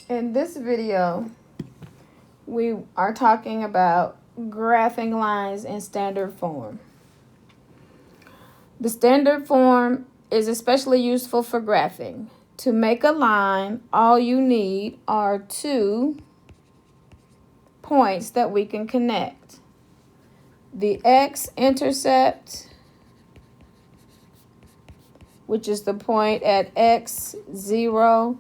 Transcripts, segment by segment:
In this video, we are talking about graphing lines in standard form. The standard form is especially useful for graphing. To make a line, all you need are 2 points that we can connect. The x-intercept, which is the point at x, 0,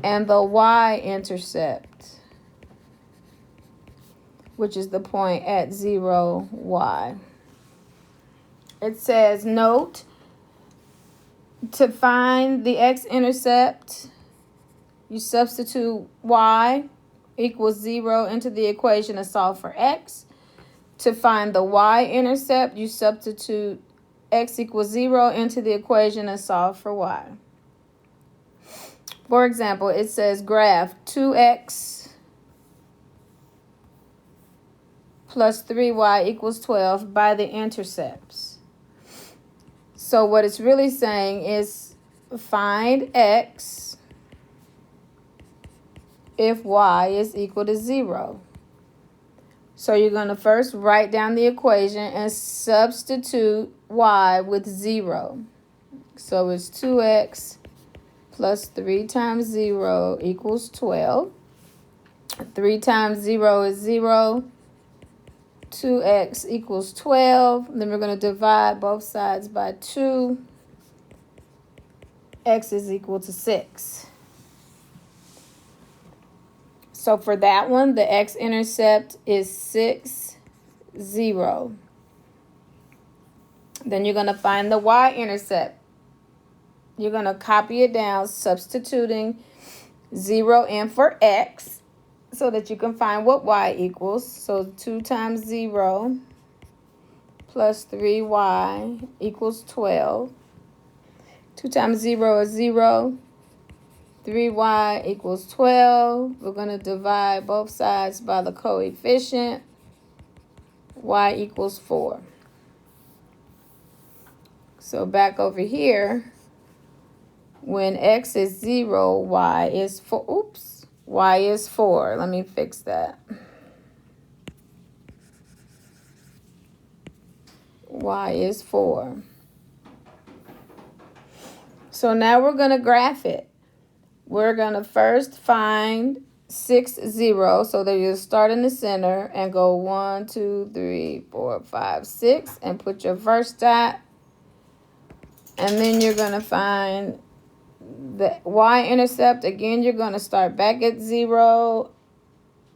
and the y-intercept, which is the point at 0, y. It says, note, to find the x-intercept, you substitute y equals 0 into the equation and solve for x. To find the y-intercept, you substitute x equals 0 into the equation and solve for y. For example, it says graph 2x plus 3y equals 12 by the intercepts. So what it's really saying is find x if y is equal to 0. So you're going to first write down the equation and substitute y with 0. So it's 2x plus 3 times 0 equals 12. 3 times 0 is 0. 2x equals 12. Then we're going to divide both sides by 2. X is equal to 6. So for that one, the x-intercept is 6, 0. Then you're going to find the y-intercept. You're going to copy it down, substituting 0 in for x so that you can find what y equals. So 2 times 0 plus 3y equals 12. 2 times 0 is 0. 3y equals 12. We're going to divide both sides by the coefficient. Y equals 4. So back over here, when x is 0, y is 4. Oops, y is 4. Let me fix that. Y is 4. So now we're going to graph it. We're going to first find 6, 0. So that you start in the center and go 1, 2, 3, 4, 5, 6. And put your first dot. And then you're going to find the y-intercept. Again, you're going to start back at 0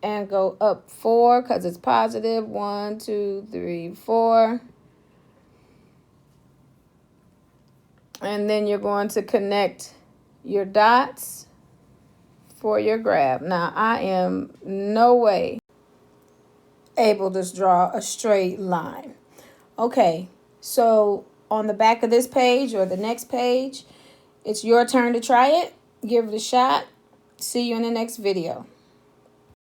and go up 4 because it's positive. 1, 2, 3, 4. And then you're going to connect your dots for your graph. Now, I am no way able to draw a straight line. Okay, so on the back of this page or the next page, it's your turn to try it. Give it a shot. See you in the next video.